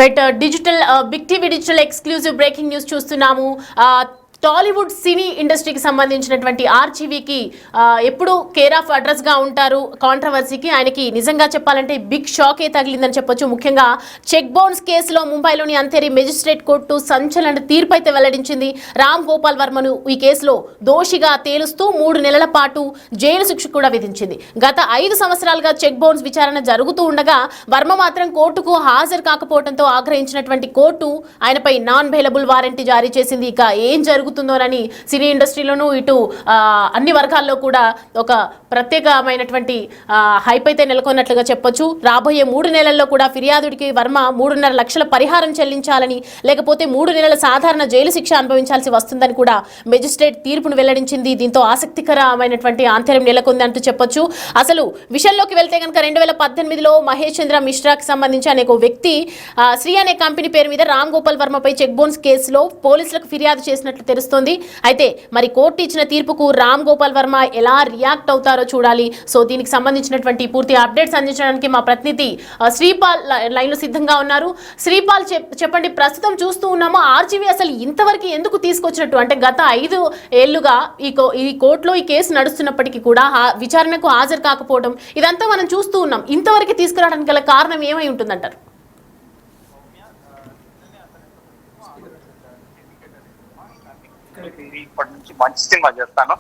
Right digital big TV digital exclusive breaking news చూస్తున్నాము. Tollywood సినీ ఇండస్ట్రీకి సంబంధించినటువంటి ఆర్జీవీకి ఎప్పుడు కేర్ ఆఫ్ అడ్రస్గా ఉంటారు కాంట్రవర్సీకి. ఆయనకి నిజంగా చెప్పాలంటే బిగ్ షాకే తగిలిందని చెప్పొచ్చు. ముఖ్యంగా చెక్ బౌన్స్ కేసులో ముంబైలోని అంతేరి మెజిస్ట్రేట్ కోర్టు సంచలన తీర్పు అయితే వెల్లడించింది. రామ్ గోపాల్ వర్మను ఈ కేసులో దోషిగా తేలుస్తూ 3 నెలల పాటు జైలు శిక్ష కూడా విధించింది. గత 5 సంవత్సరాలుగా చెక్ బౌన్స్ విచారణ జరుగుతూ ఉండగా వర్మ మాత్రం కోర్టుకు హాజరు కాకపోవడంతో ఆగ్రహించినటువంటి కోర్టు ఆయనపై నాన్ బెయిలబుల్ వారెంట్ జారీ చేసింది. ఇక ఏం జరుగుతుందోనని సినీ ఇండస్ట్రీలోనూ ఇటు అన్ని వర్గాల్లో కూడా ఒక ప్రత్యేకమైనటువంటి హైప్ అయితే నెలకొన్నట్లుగా చెప్పొచ్చు. రాబోయే 3 నెలల్లో కూడా ఫిర్యాదుడికి వర్మ 3.5 లక్షల పరిహారం చెల్లించాలని, లేకపోతే 3 నెలల సాధారణ జైలు శిక్ష అనుభవించాల్సి వస్తుందని కూడా మెజిస్ట్రేట్ తీర్పును వెల్లడించింది. దీంతో ఆసక్తికరమైనటువంటి ఆంతర్యం నెలకొంది అంటూ చెప్పొచ్చు. అసలు విషయంలోకి వెళ్తే కనుక 2018లో మహేష్ చంద్ర మిశ్రాకి సంబంధించి అనే ఒక వ్యక్తి శ్రీ అనే కంపెనీ పేరు మీద రామ్ గోపాల్ వర్మపై చెక్ బౌన్స్ కేసులో పోలీసులకు ఫిర్యాదు చేసినట్లు తెలుస్తోంది. అయితే మరి కోర్టు ఇచ్చిన తీర్పుకు రామ్ గోపాల్ వర్మ ఎలా రియాక్ట్ అవుతారో చూడాలి. సో దీనికి సంబంధించినటువంటి పూర్తి అప్డేట్స్ అందించడానికి మా ప్రతినిధి శ్రీపాల్ లైన్లో సిద్ధంగా ఉన్నారు. శ్రీపాల్ చెప్పండి, ప్రస్తుతం చూస్తూ ఉన్నాము ఆర్జీవీ అసలు ఇంతవరకు ఎందుకు తీసుకొచ్చినట్టు, అంటే గత 5 ఏళ్లుగా ఈ కోర్టులో ఈ కేసు నడుస్తున్నప్పటికీ కూడా విచారణకు హాజరు కాకపోవడం ఇదంతా మనం చూస్తూ ఉన్నాం. ఇంతవరకు తీసుకురావడానికి గల కారణం ఏమై ఉంటుందంటారు? ఇప్పటి నుంచి మంచి సినిమా చేస్తాను,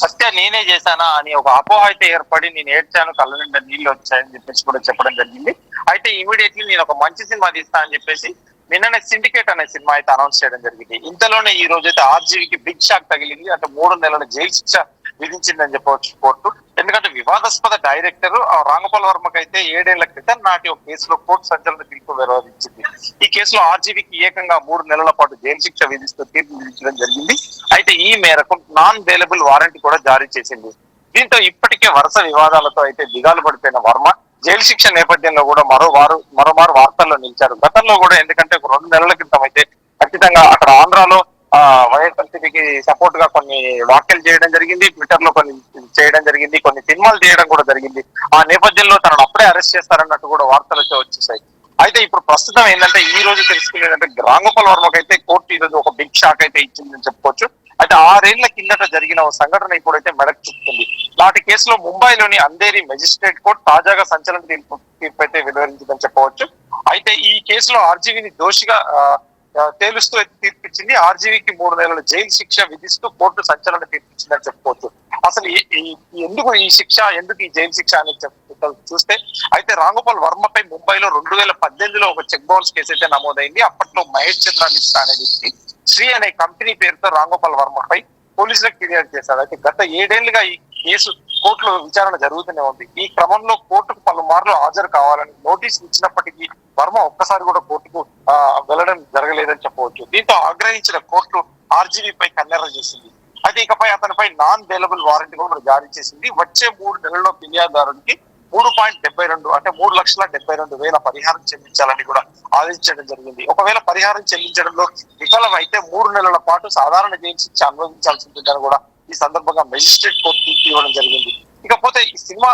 సత్య నేనే చేశానా అని ఒక అపోహ అయితే ఏర్పడి నేను ఏడ్చాను, కళ్ళ నిండా నీళ్ళు వచ్చాయని చెప్పేసి కూడా చెప్పడం జరిగింది. అయితే ఇమీడియట్లీ నేను ఒక మంచి సినిమా తీస్తా అని చెప్పేసి నిన్ననే సిండికేట్ అనే సినిమా అయితే అనౌన్స్ చేయడం జరిగింది. ఇంతలోనే ఈ రోజు అయితే ఆర్జీవీకి బిగ్ షాక్ తగిలింది. అంటే 3 నెలల జైలు శిక్ష విధించిందని చెప్పవచ్చు కోర్టు. ఎందుకంటే వివాదాస్పద డైరెక్టర్ రాంగోపాల్ వర్మకి అయితే 7 ఏళ్ల క్రితం నాటి ఒక కేసులో కోర్టు సంచలన తీర్పు వెలువరించింది. ఈ కేసులో ఆర్జీవీకి ఏకంగా 3 నెలల పాటు జైలు శిక్ష విధిస్తూ తీర్పు విధించడం జరిగింది. అయితే ఈ మేరకు నాన్ బెయిలబుల్ వారెంట్ కూడా జారీ చేసింది. దీంతో ఇప్పటికే వరుస వివాదాలతో అయితే దిగాలు పడిపోయిన వర్మ జైలు శిక్ష నేపథ్యంలో కూడా మరోమారు వార్తల్లో నిలిచారు. గతంలో కూడా ఎందుకంటే 2 నెలల క్రితం అయితే ఖచ్చితంగా అక్కడ ఆంధ్రాలో వైఎస్ఆర్సీపీకి సపోర్ట్ గా కొన్ని వ్యాఖ్యలు చేయడం జరిగింది, ట్విట్టర్ లో కొన్ని చేయడం జరిగింది, కొన్ని సినిమాలు చేయడం కూడా జరిగింది. ఆ నేపథ్యంలో తనను అప్పుడే అరెస్ట్ చేస్తారన్నట్టు కూడా వార్తలు వచ్చేసాయి. అయితే ఇప్పుడు ప్రస్తుతం ఏంటంటే ఈ రోజు తెలుసుకునేదంటే రాంగోపాల్ వర్మకు అయితే కోర్టు ఈ రోజు ఒక బిగ్ షాక్ అయితే ఇచ్చిందని చెప్పుకోవచ్చు. అయితే 6 ఏళ్ల కిందట జరిగిన ఒక సంఘటన ఇప్పుడైతే మెడకు చుట్టుకుంది. నాటి కేసులో ముంబైలోని అంధేరి మెజిస్ట్రేట్ కోర్టు తాజాగా సంచలన తీర్పు అయితే వెలువరించిందని చెప్పవచ్చు. అయితే ఈ కేసులో ఆర్జీవీని దోషిగా తేలుస్తూ తీర్పిచ్చింది. ఆర్జీవీకి 3 నెలల జైలు శిక్ష విధిస్తూ కోర్టు సంచలన తీర్పిచ్చిందని చెప్పుకోవచ్చు. అసలు ఎందుకు ఈ శిక్ష, ఎందుకు ఈ జైలు శిక్ష అని చూస్తే అయితే రాంగోపాల్ వర్మపై ముంబైలో 2018లో ఒక చెక్ బౌన్స్ కేసు అయితే నమోదైంది. అప్పట్లో మహేష్ చంద్ర మిశ్రా అనే వ్యక్తి శ్రీ అనే కంపెనీ పేరుతో రాంగోపాల్ వర్మపై పోలీసులకు ఫిర్యాదు చేశారు. అయితే గత 7 ఏళ్లుగా ఈ కేసు కోర్టులో విచారణ జరుగుతూనే ఉంది. ఈ క్రమంలో కోర్టుకు పలుమార్లు హాజరు కావాలని నోటీసులు ఇచ్చినప్పటికీ వర్మ ఒక్కసారి కూడా కోర్టుకు వెళ్లడం జరగలేదని చెప్పవచ్చు. దీంతో ఆగ్రహించిన కోర్టు ఆర్జీవీపై కన్నెర్ర చేసింది. అయితే ఇకపై అతనిపై నాన్ బెయిలబుల్ వారెంట్ కూడా జారీ చేసింది. వచ్చే 3 నెలల్లో ఫిర్యాదుదారునికి 3.72 అంటే 3,72,000 పరిహారం చెల్లించాలని కూడా ఆదేశించడం జరిగింది. ఒకవేళ పరిహారం చెల్లించడంలో విఫలమైతే 3 నెలల పాటు సాధారణ జైలు శిక్ష అనుభవించాల్సి ఉంటుందని కూడా ఈ సందర్భంగా మెజిస్ట్రేట్ కోర్టు తీర్పు ఇవ్వడం జరిగింది. ఇకపోతే ఈ సినిమా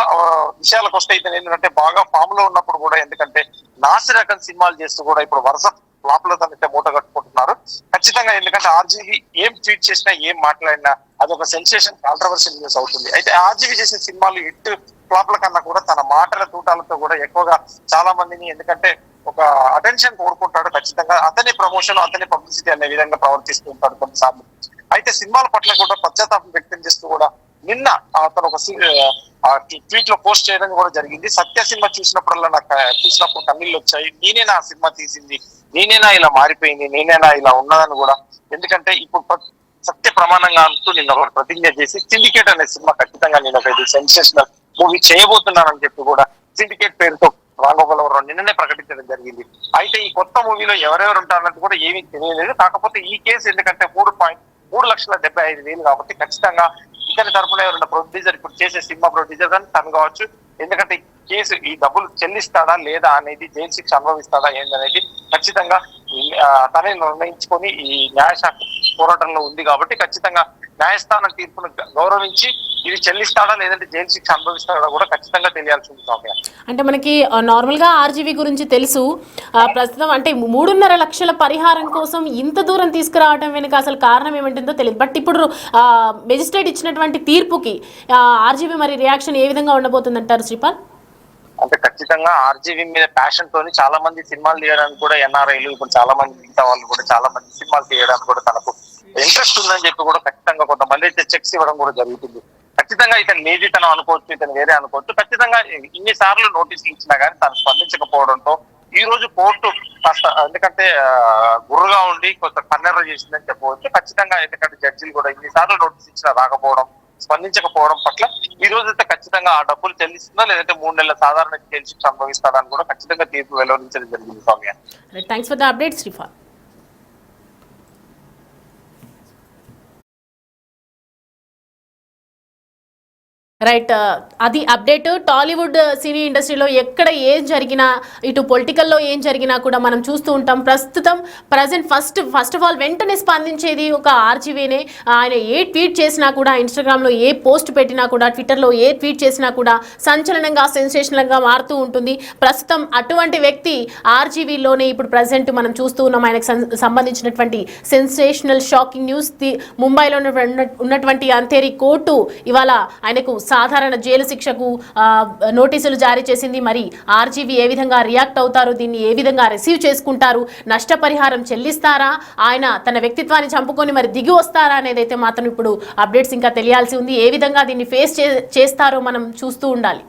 విషయాలకు వస్తే అయితే ఏంటంటే బాగా ఫామ్ లో ఉన్నప్పుడు కూడా, ఎందుకంటే నాసి రకం సినిమాలు చేస్తూ కూడా ఇప్పుడు వరుస ఫ్లాప్లతో అయితే మూట కట్టుకుంటున్నారు ఖచ్చితంగా. ఎందుకంటే ఆర్జీవీ ఏం ట్వీట్ చేసినా ఏం మాట్లాడినా అదొక సెన్సేషన్, కాంట్రవర్షియల్ న్యూస్ అవుతుంది. అయితే ఆర్జీవీ చేసే సినిమాలు హిట్ ఫ్లాప్ల కన్నా కూడా తన మాటల తూటాలతో కూడా ఎక్కువగా చాలా మందిని, ఎందుకంటే ఒక అటెన్షన్ కోరుకుంటాడు ఖచ్చితంగా, అతని ప్రమోషన్ అతని పబ్లిసిటీ అనే విధంగా ప్రవర్తిస్తూ ఉంటాడు కొన్నిసార్లు. అయితే సినిమాల పట్ల కూడా పశ్చాత్తాపం వ్యక్తం చేస్తూ కూడా నిన్న అతను ఒక ట్వీట్ లో పోస్ట్ చేయడం కూడా జరిగింది. సత్య సినిమా చూసినప్పుడు కన్నీళ్ళు వచ్చాయి, నేనేనా ఆ సినిమా తీసింది, నేనేనా ఇలా మారిపోయింది, నేనేనా ఇలా ఉన్నదని కూడా. ఎందుకంటే ఇప్పుడు సత్య ప్రమాణంగా అంటూ నిన్న ఒక ప్రతిజ్ఞ చేసి సిండికేట్ అనే సినిమా ఖచ్చితంగా నేను ఒక సెన్సేషనల్ మూవీ చేయబోతున్నానని చెప్పి కూడా సిండికేట్ పేరుతో రాంగోపాల్ వర్మ నిన్ననే ప్రకటించడం జరిగింది. అయితే ఈ కొత్త మూవీలో ఎవరెవరు ఉంటారన్నట్టు కూడా ఏమీ తెలియలేదు. కాకపోతే ఈ కేసు ఎందుకంటే 3,75,000 కాబట్టి ఖచ్చితంగా ఇతని తరఫున ఎవరైనా ప్రొడ్యూసర్, ఇప్పుడు చేసే సినిమా ప్రొడ్యూసర్ కానీ తను కావచ్చు, ఎందుకంటే కేసు ఈ డబ్బులు చెల్లిస్తాడా లేదా అనేది, జైలు శిక్ష అనుభవిస్తాడా ఏందనేది ఖచ్చితంగా తనే నిర్ణయించుకొని ఈ న్యాయశాఖ పోరాటంలో ఉంది కాబట్టి ఖచ్చితంగా న్యాయస్థానం తీర్పును గౌరవించి ఇది చెల్లిస్తాడా లేదంటే జైలు శిక్ష అనుభవిస్తాడా కూడా ఖచ్చితంగా తెలియాల్సి ఉంది సౌమ్య. అంటే మనకి నార్మల్గా ఆర్జీవీ గురించి తెలుసు. ప్రస్తుతం అంటే 3.5 లక్షల పరిహారం కోసం ఇంత దూరం తీసుకురావడం వెనుక అసలు కారణం ఏమిటందో తెలియదు. బట్ ఇప్పుడు మెజిస్ట్రేట్ ఇచ్చినటువంటి తీర్పుకి ఆర్జీవీ మరి రియాక్షన్ ఏ విధంగా ఉండబోతుంది అంటారు శ్రీపాల్? అంటే ఖచ్చితంగా ఆర్జీవీ మీద ప్యాషన్ తోని చాలా మంది సినిమాలు తీయడానికి కూడా ఎన్ఆర్ఐలు ఇప్పుడు చాలా మంది మిగతా వాళ్ళు కూడా చాలా మంది సినిమాలు తీయడానికి కూడా తనకు ఇంట్రెస్ట్ ఉందని చెప్పి కూడా ఖచ్చితంగా కొంతమంది అయితే చెక్స్ ఇవ్వడం కూడా జరుగుతుంది. ఖచ్చితంగా ఇతను నిజతనం అనుకోవచ్చు, ఇతను వేరే అనుకోవచ్చు. ఖచ్చితంగా ఇన్ని సార్లు నోటీసులు ఇచ్చినా కానీ తను స్పందించకపోవడంతో ఈ రోజు కోర్టు కాస్త ఎందుకంటే గుర్రుగా ఉండి కొంత కన్నెర్ర చేసిందని చెప్పవచ్చు. ఖచ్చితంగా ఎందుకంటే జడ్జిలు కూడా ఇన్ని సార్లు నోటీస్ ఇచ్చినా రాకపోవడం, స్పందించకపోవడం పట్ల ఈ రోజు అయితే ఖచ్చితంగా ఆ డబ్బులు చెల్లిస్తుందా లేదంటే 3 నెలల సాధారణ జైలు శిక్ష అనుభవిస్తారని కూడా ఖచ్చితంగా తీర్పు వెలువరించడం జరిగింది Soumya. Thanks for the update Sripal. Right, అది అప్డేట్. టాలీవుడ్ సినీ ఇండస్ట్రీలో ఎక్కడ ఏం జరిగినా, ఇటు పొలిటికల్లో ఏం జరిగినా కూడా మనం చూస్తూ ఉంటాం. ప్రజెంట్ ఫస్ట్ ఆఫ్ ఆల్ వెంటనే స్పందించేది ఒక ఆర్జీవీనే. ఆయన ఏ ట్వీట్ చేసినా కూడా, ఇన్స్టాగ్రామ్లో ఏ పోస్ట్ పెట్టినా కూడా, ట్విట్టర్లో ఏ ట్వీట్ చేసినా కూడా సంచలనంగా, సెన్సేషనల్గా మారుతూ ఉంటుంది. ప్రస్తుతం అటువంటి వ్యక్తి ఆర్జీవీలోనే ఇప్పుడు ప్రజెంట్ మనం చూస్తూ ఉన్నాం. ఆయనకు సంబంధించినటువంటి సెన్సేషనల్ షాకింగ్ న్యూస్. ముంబైలో ఉన్నటువంటి అంధేరి కోర్టు ఇవాళ ఆయనకు సాధారణ జైలు శిక్షకు నోటీసులు జారీ చేసింది. మరి ఆర్జీవీ ఏ విధంగా రియాక్ట్ అవుతారు, దీన్ని ఏ విధంగా రిసీవ్ చేసుకుంటారు, నష్టపరిహారం చెల్లిస్తారా, ఆయన తన వ్యక్తిత్వాన్ని చంపుకొని మరి దిగి వస్తారా అనేది అయితే మాత్రం ఇప్పుడు అప్డేట్స్ ఇంకా తెలియాల్సి ఉంది. ఏ విధంగా దీన్ని ఫేస్ చేస్తారో మనం చూస్తూ ఉండాలి.